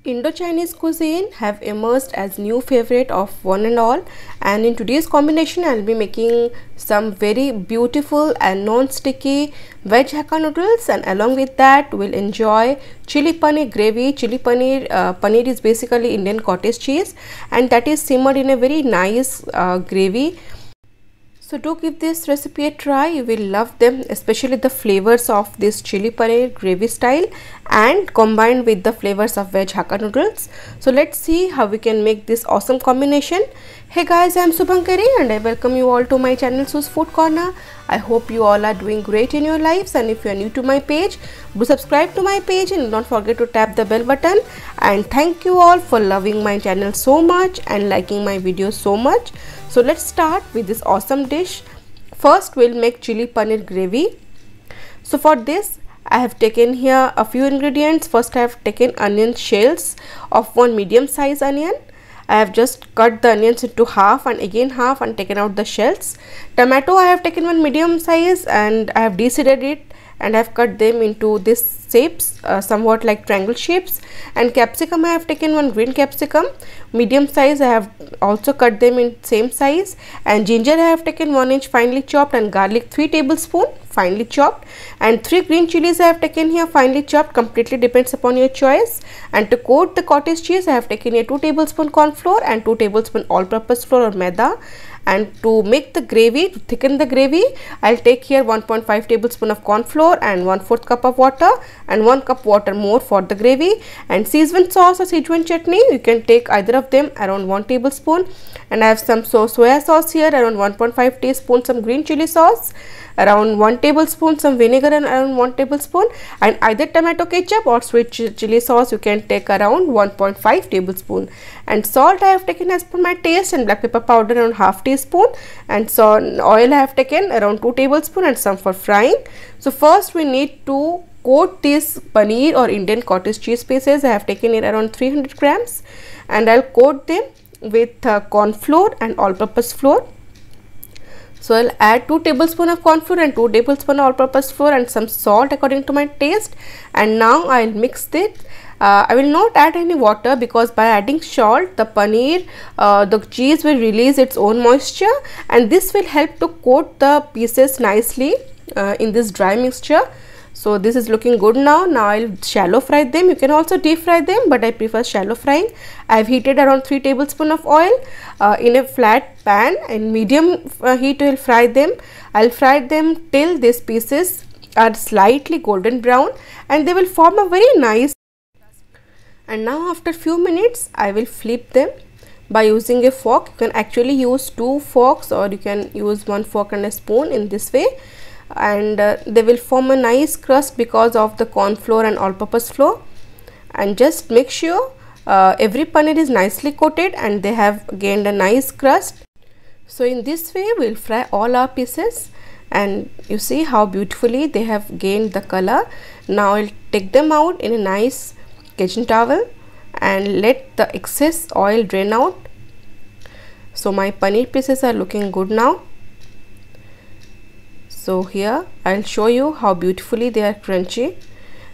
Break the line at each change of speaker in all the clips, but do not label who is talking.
Indo-Chinese cuisine have emerged as new favorite of one and all, and in today's combination I'll be making some very beautiful and non-sticky veg hakka noodles, and along with that we'll enjoy chili paneer gravy. Paneer is basically Indian cottage cheese, and that is simmered in a very nice gravy. So do give this recipe a try, you will love them, especially the flavors of this chili paneer gravy style and combined with the flavors of veg hakka noodles. So let's see how we can make this awesome combination. Hey guys, I am Subhankari and I welcome you all to my channel Su's Food Corner. I hope you all are doing great in your lives, and if you are new to my page, do subscribe to my page and don't forget to tap the bell button. And thank you all for loving my channel so much and liking my videos so much. So let's start with this awesome dish. First we'll make chili paneer gravy. So for this I have taken here a few ingredients. First I have taken onion shells of one medium size onion. I have just cut the onions into half and again half and taken out the shells. Tomato I have taken one medium size and I have deseeded it and I have cut them into this shapes, somewhat like triangle shapes. And capsicum I have taken one green capsicum medium size. I have also cut them in same size. And ginger I have taken 1 inch finely chopped, and garlic 3 tablespoons finely chopped, and 3 green chilies I have taken here finely chopped. Completely depends upon your choice. And to coat the cottage cheese I have taken here 2 tablespoon corn flour and 2 tablespoon all purpose flour or maida. And to make the gravy, to thicken the gravy, I'll take here 1.5 tablespoon of corn flour and 1/4 cup of water and 1 cup water more for the gravy. And Szechuan sauce or Szechuan chutney, you can take either of them, around 1 tablespoon. And I have some soya sauce here, around 1.5 teaspoon, some green chili sauce, around 1 tablespoon, some vinegar and around 1 tablespoon, and either tomato ketchup or sweet chili sauce you can take around 1.5 tablespoon. And salt I have taken as per my taste, and black pepper powder around half teaspoon, and so oil I have taken around 2 tablespoon and some for frying. So first we need to coat this paneer or Indian cottage cheese pieces. I have taken it around 300 grams and I'll coat them with corn flour and all purpose flour. So I'll add 2 tablespoons of corn flour and 2 tablespoons of all purpose flour and some salt according to my taste. And now I'll mix it. I will not add any water because by adding salt, the paneer, the cheese will release its own moisture, and this will help to coat the pieces nicely in this dry mixture. So this is looking good now. Now I'll shallow fry them. You can also deep fry them, but I prefer shallow frying. I've heated around 3 tablespoons of oil in a flat pan, and medium heat will fry them. I'll fry them till these pieces are slightly golden brown and they will form a very nice. And now after few minutes I will flip them by using a fork. You can actually use 2 forks or you can use 1 fork and a spoon in this way, and they will form a nice crust because of the corn flour and all purpose flour. And just make sure every paneer is nicely coated and they have gained a nice crust. So in this way we'll fry all our pieces, and you see how beautifully they have gained the color. Now I'll take them out in a nice kitchen towel and let the excess oil drain out. So my paneer pieces are looking good now. So here I'll show you how beautifully they are crunchy.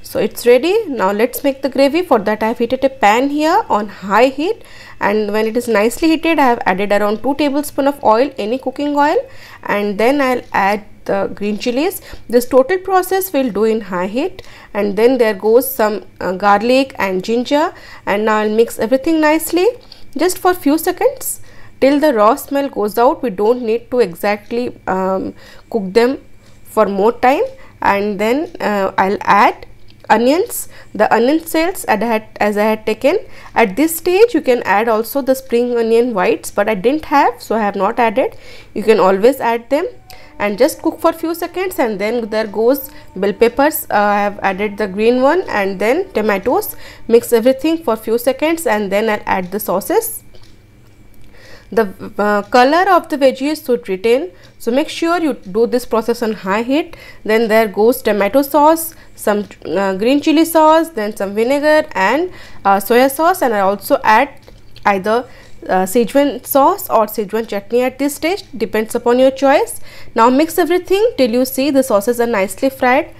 So it's ready. Now let's make the gravy. For that I have heated a pan here on high heat, and when it is nicely heated I have added around 2 tablespoons of oil, any cooking oil, and then I'll add the green chilies. This total process will do in high heat, and then there goes some garlic and ginger, and now I'll mix everything nicely just for few seconds till the raw smell goes out. We don't need to exactly cook them for more time. And then I'll add onions, the onion shells as I had taken. At this stage you can add also the spring onion whites, but I didn't have, so I have not added. You can always add them and just cook for few seconds. And then there goes bell peppers. I have added the green one, and then tomatoes. Mix everything for few seconds and then I'll add the sauces. The color of the veggies should retain, so make sure you do this process on high heat. Then there goes tomato sauce, some green chili sauce, then some vinegar and soya sauce, and I also add either Szechuan sauce or Szechuan chutney at this stage, depends upon your choice. Now mix everything till you see the sauces are nicely fried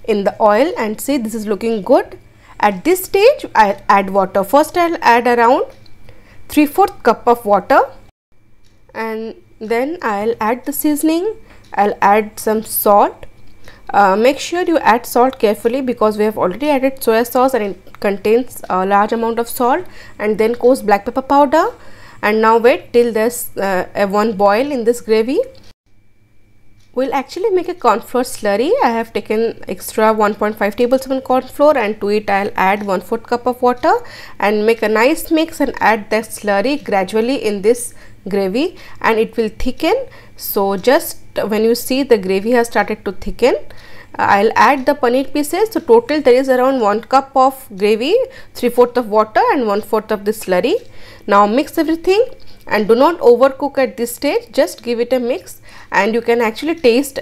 in the oil, and see this is looking good. At this stage I'll add water. First I'll add around 3/4 cup of water, and then I'll add the seasoning. I'll add some salt. Make sure you add salt carefully because we have already added soya sauce and it contains a large amount of salt. And then goes black pepper powder. And now wait till there's one boil in this gravy. We'll actually make a corn flour slurry. I have taken extra 1.5 tablespoon corn flour, and to it I'll add 1/4 cup of water and make a nice mix and add that slurry gradually in this gravy, and it will thicken. So just when you see the gravy has started to thicken, I'll add the paneer pieces. So total there is around 1 cup of gravy, 3/4 of water and 1/4 of the slurry. Now mix everything and do not overcook at this stage, just give it a mix. And you can actually taste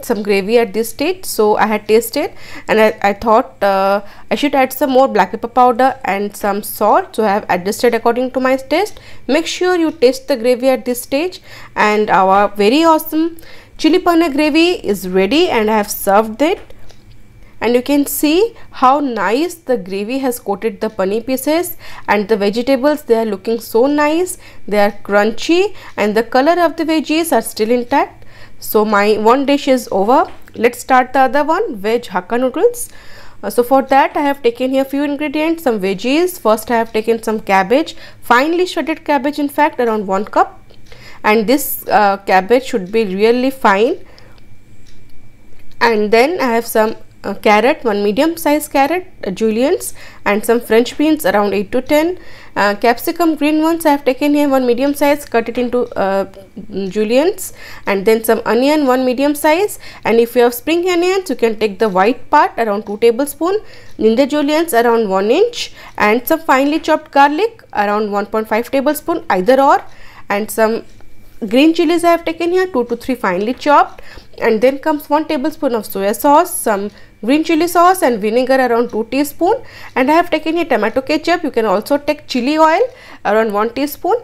some gravy at this stage. So I had tasted and I thought I should add some more black pepper powder and some salt, so I have adjusted according to my taste. Make sure you taste the gravy at this stage, and our very awesome chili paneer gravy is ready, and I have served it. And you can see how nice the gravy has coated the paneer pieces, and the vegetables, they are looking so nice. They are crunchy and the color of the veggies are still intact. So my one dish is over. Let's start the other one, veg Hakka noodles. So for that I have taken here few ingredients, some veggies. First I have taken some cabbage, finely shredded cabbage, in fact around 1 cup, and this cabbage should be really fine. And then I have some carrot, one medium size carrot, juliennes, and some French beans around 8 to 10. Capsicum, green ones I have taken here, one medium size, cut it into juliennes, and then some onion, one medium size. And if you have spring onions, you can take the white part around 2 tablespoons, ginger juliennes around 1 inch, and some finely chopped garlic around 1.5 tablespoons, either or. And some green chilies I have taken here, 2 to 3 finely chopped. And then comes 1 tablespoon of soya sauce, some green chili sauce and vinegar around 2 teaspoons. And I have taken here tomato ketchup. You can also take chili oil around 1 teaspoon.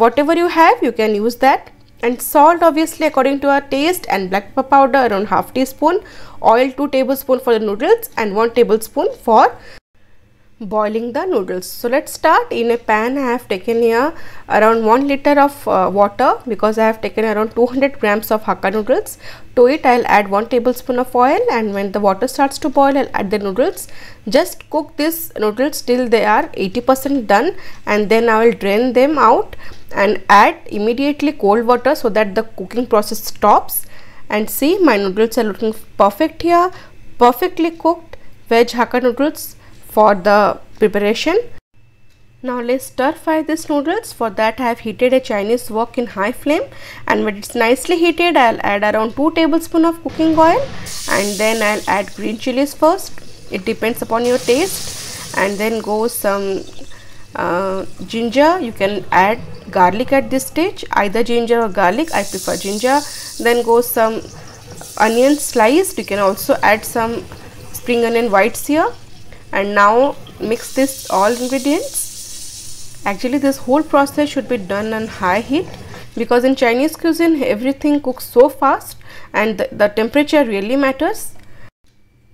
Whatever you have, you can use that. And salt obviously according to our taste, and black pepper powder around half teaspoon. Oil 2 tablespoons for the noodles and 1 tablespoon for boiling the noodles. So let's start. In a pan I have taken here around 1 liter of water, because I have taken around 200 grams of Hakka noodles. To it I'll add 1 tablespoon of oil, and when the water starts to boil I'll add the noodles. Just cook these noodles till they are 80% done, and then I will drain them out and add immediately cold water so that the cooking process stops. And see, my noodles are looking perfect here, perfectly cooked veg Hakka noodles for the preparation. Now let's stir fry these noodles. For that I have heated a Chinese wok in high flame, and when it's nicely heated I'll add around 2 tablespoons of cooking oil, and then I'll add green chilies first. It depends upon your taste. And then goes some ginger. You can add garlic at this stage, either ginger or garlic. I prefer ginger. Then goes some onion sliced. You can also add some spring onion whites here. And now mix this all ingredients. Actually this whole process should be done on high heat, because in Chinese cuisine everything cooks so fast, and the temperature really matters.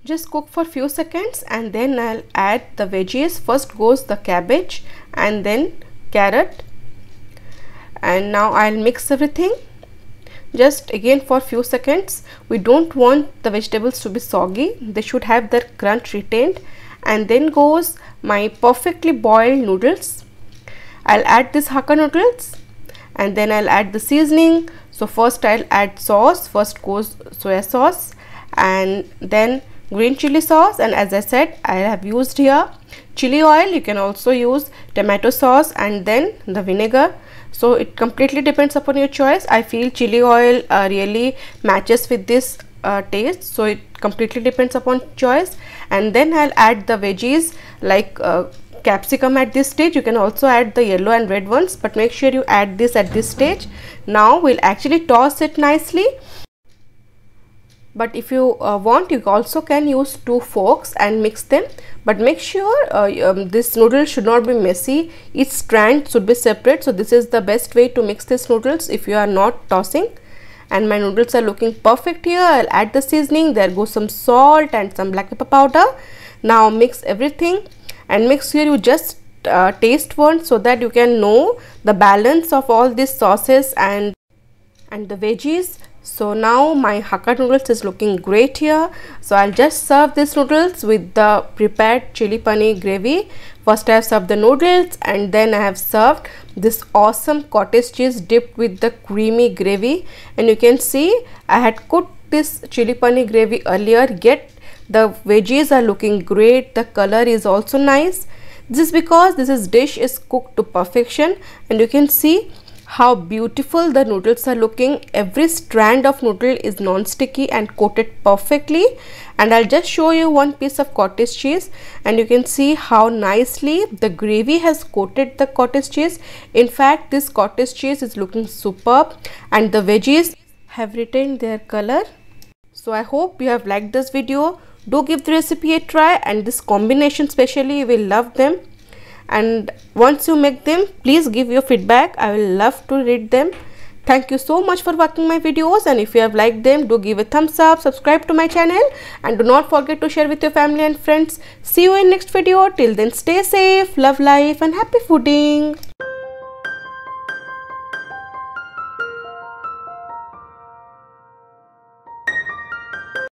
Just cook for few seconds, and then I'll add the veggies. First goes the cabbage and then carrot, and now I'll mix everything just again for few seconds. We don't want the vegetables to be soggy, they should have their crunch retained. And then goes my perfectly boiled noodles. I'll add this Hakka noodles, and then I'll add the seasoning. So first I'll add sauce. First goes soya sauce, and then green chili sauce, and as I said I have used here chili oil. You can also use tomato sauce and then the vinegar. So it completely depends upon your choice. I feel chili oil really matches with this taste, so it completely depends upon choice. And then I'll add the veggies like capsicum at this stage. You can also add the yellow and red ones, but make sure you add this at this stage. Now we'll actually toss it nicely, but if you want, you also can use 2 forks and mix them, but make sure this noodle should not be messy. Each strand should be separate. So this is the best way to mix these noodles if you are not tossing. And my noodles are looking perfect here. I'll add the seasoning. There goes some salt and some black pepper powder. Now mix everything, and make sure you just taste one so that you can know the balance of all these sauces and the veggies. So now my Hakka noodles is looking great here. So I'll just serve these noodles with the prepared chili paneer gravy. First I have served the noodles, and then I have served this awesome cottage cheese dipped with the creamy gravy. And you can see I had cooked this chili paneer gravy earlier, yet the veggies are looking great. The color is also nice. This is because this dish is cooked to perfection, and you can see how beautiful the noodles are looking. Every strand of noodle is non-sticky and coated perfectly. And I'll just show you one piece of cottage cheese, and you can see how nicely the gravy has coated the cottage cheese. In fact, this cottage cheese is looking superb, and the veggies have retained their color. So I hope you have liked this video. Do give the recipe a try, and this combination especially you will love them. And once you make them, please give your feedback. I will love to read them. Thank you so much for watching my videos, and if you have liked them, do give a thumbs up, subscribe to my channel, and do not forget to share with your family and friends. See you in next video. Till then, stay safe, love life, and happy fooding.